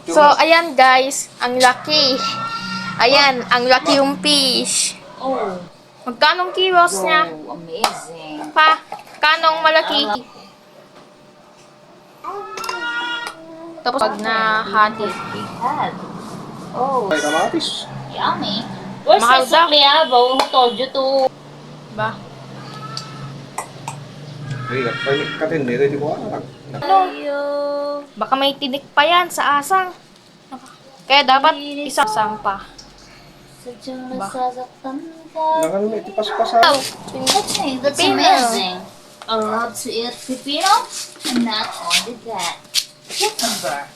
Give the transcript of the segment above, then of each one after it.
So, ayan guys, ang laki. Ayan, ang laki yung fish. Oh, Magkanong kilos niya? amazing. Pa, kanong malaki. Tapos pag nahati. Big head. Oh, Ay, kamatis. yummy. Where's Mahal the daw. sukli, Abo? Who told you to? Ba? Ay, katindi, hindi ko alam. Baka may tinik pa yan sa asang. Kaya dapat isang asang pa. Sadyang Ba? nasasaktan ka. Nakano na ito paspasa. Oh, That's Pipino. amazing. I love to eat pipino. And not only that, cucumber.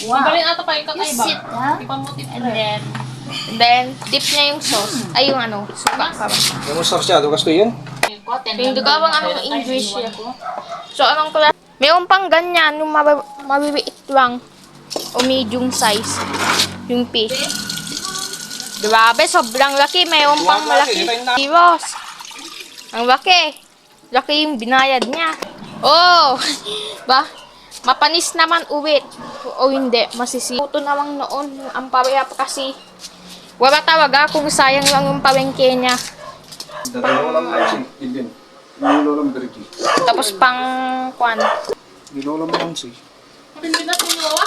Wow. ata pa yung You sit down, and then, and then, dip niya yung sauce. Ay, yung ano, suka ka ba? Yung sarsyado, kasto yun? Hindi ka bang anong English yan? So, anong klase? Mayroon pang ganyan, yung mabibiit lang. O medium size. Yung fish. Grabe, sobrang laki. Mayroon pang malaki. Heroes. Ang laki. Laki yung binayad niya. Oh! Ba? Mapanis naman uwit. O hindi, masisi. Ito naman noon, ang pawaya pa kasi. Wala talaga kung sayang lang yung pawengke niya. Dalawa lang lang si Indin. Nilolo lang beriki. Tapos pang, kwan. Nilolo mo lang si. Hindi na sinuwa.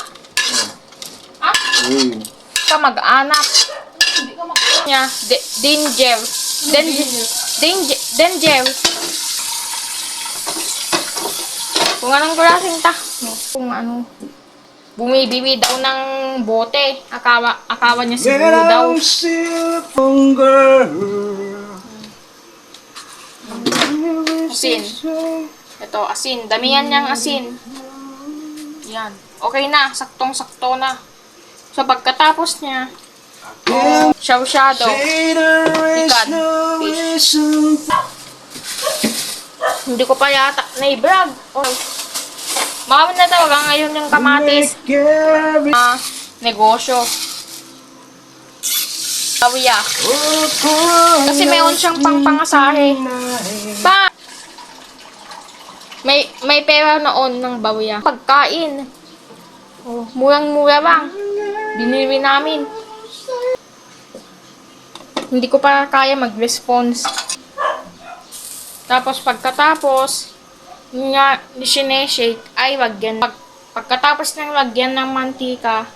Uy. Ka mag-anak. Niya, danger. Danger. Kung anong klaseng kung ano, bumibiwi daw ng bote. Akawa niya siguro daw. Asin. Ito, asin. Damihan niyang asin. Yan. Okay na. Saktong-sakto na. So, pagkatapos niya, shaw-shadow. Ikan. Fish. Hindi ko pa yata na-vlog. Oh. Marami na talaga ngayon yung kamatis. Negosyo. Kawiya. Kasi mayroon siyang pangpangasahe. Pa! May pera noon ng bawiya. Pagkain. Oh, murang-mura lang. Binili namin. Hindi ko pa kaya mag-response. Tapos pagkatapos, nga sineshake, ay wagyan. Pagkatapos ng lagyan ng mantika,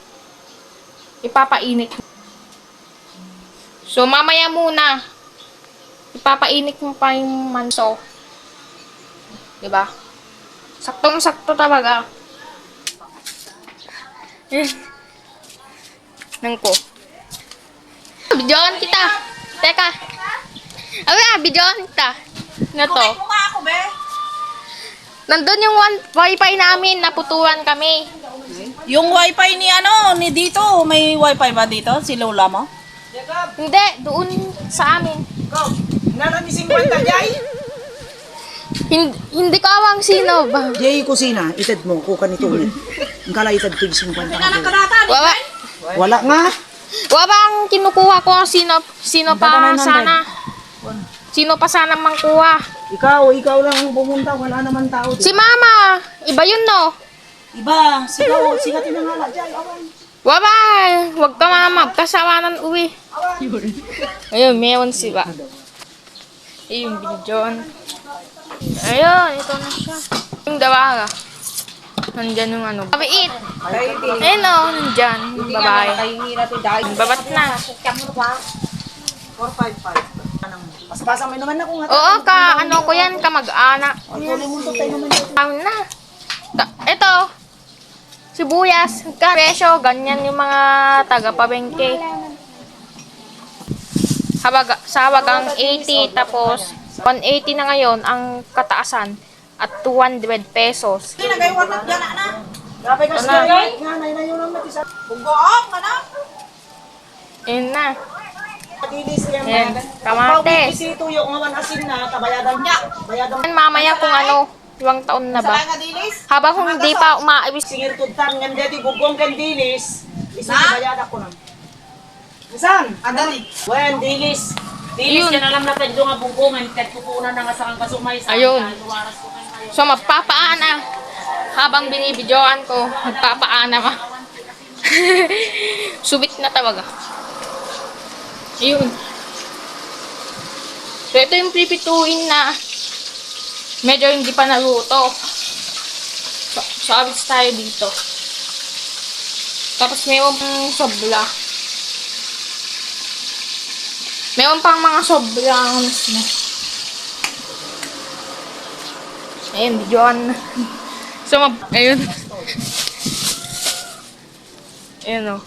ipapainit. So, mamaya muna, ipapainit mo pa yung manso. Diba? Saktong-sakto talaga. Nangko. Bidyoan kita. Teka. Bidyoan kita. Na to. Nandun yung wifi namin, naputuan kami. Yung wifi ni dito, may wifi ba dito? Si Lola mo? Hindi, doon sa amin. Naranising kwenta jay? Hindi ka awang sino ba? Jay kusina, itad mo, kuka nito ulit. Ang kala itad ko yung 50 Wala. Wala nga. Wala ang kinukuha ko sino pa sana. Sino pa sana mangkuha? Ikaw lang ang pumunta, wala naman tao. Si Mama. Iba yun no. Iba, sikat yung nga Jay, awan. Wala. Huwag ka Mama. Kasawanan uwi. Ayun, meron siya. Ayun, binidyon. Ayun, ito na siya. Yung dawaga. Nandyan yung ano. Kabiit. Ayun o, nandyan. Yung babae. Babat na. 455. Paspasa mo naman ako nga. Oo, ano ko yan, kamag-anak. Kami na. Ito, sibuyas, presyo, ganyan yung mga taga-pabengke. Sa hawagang 80, tapos 180 na ngayon ang kataasan at 200 pesos. Nagaywanat yan na. Grabe ka siya. Nga, nainayon naman isa. Bugoong, ano? Ayun na. Dilis yan. Ayan, kamates. Isi tuyo nga asin na, tabayadan niya. Bayadan. Mamaya kung ano, ilang taon na ba? Habang hindi pa umaibis. Singir tudtan, nga deti gugong kan dilis. Isi tabayadan ko na. Isan? Adali. Wen, dilis. Ayun. Dilis, yan alam na tayo nga bugongan. Kahit kukunan na nga sa kang kasumay. Ayun. So, magpapaana. Habang binibidyoan ko, magpapaana ma. Subit na talaga. Ayun. So, ito yung pipituin na medyo hindi pa naluto. So abis tayo dito. Tapos mayroon pang sobra. Mayroon pang mga sobrang ayun, videoan. So, ayun. Ayun o.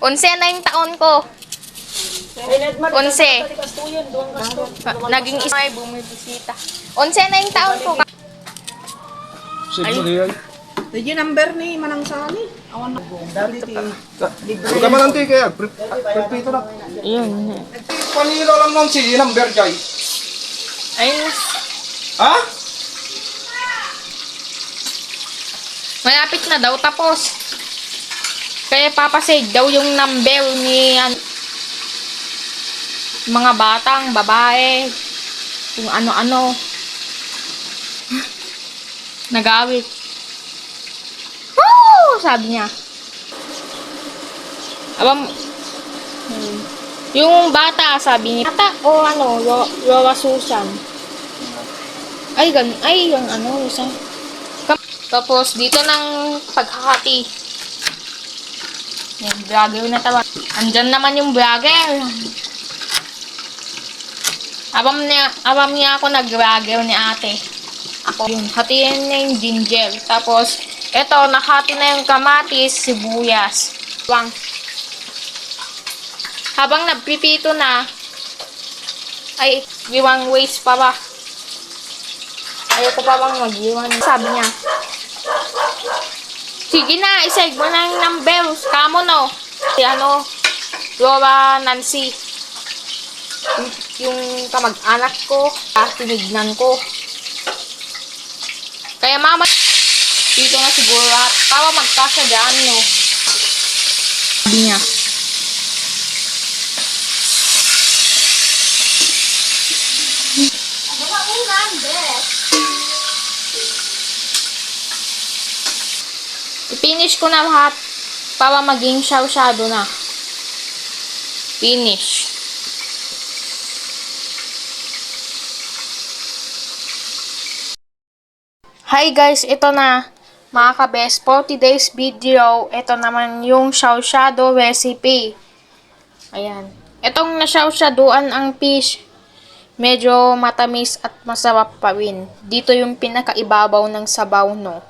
11 na yung taon ko. 11. Naging isa ay bumibisita. 11 na yung taon ko. Sige mo diyan. Did you number ni Manang Sani? Awan na. Dali ti. Huwag ka man nanti kaya. Prepito na. Ayun. Panilo lang nung si number jay. Ayun. Ha? Malapit na daw tapos. Kaya papasave daw yung number ni mga batang, babae, kung ano-ano. Nag-awit. Woo! Sabi niya. Abang, yung bata, sabi niya, bata o ano, Lola Susan. Ay, yung ano, isa. Tapos, dito ng paghahati. Yan, vlogger na tawa. Andyan naman yung vlogger. Abam niya ako nag-vlogger ni ate. Ako yun, hatiin niya yung ginger. Tapos, eto, nakati na yung kamatis, sibuyas. Habang nagpipito na, ay, giwang waste pa ba? Ayoko pa bang mag-iwan. Sabi niya, sige na, iseg mo na yung numbers. Kamo no. Si Lola Nancy. Yung kamag-anak ko, tinignan ko. Kaya mama, dito na siguro at para magkasagaan, no. Sabi niya. I-finish ko na lahat para maging shaw-shadow na. Finish. Hi guys, ito na mga ka-best 40 days video. Ito naman yung shaw-shadow recipe. Ayan. Itong na-shaw-shadowan ang fish, medyo matamis at masarap pa rin. Dito yung pinakaibabaw ng sabaw, no.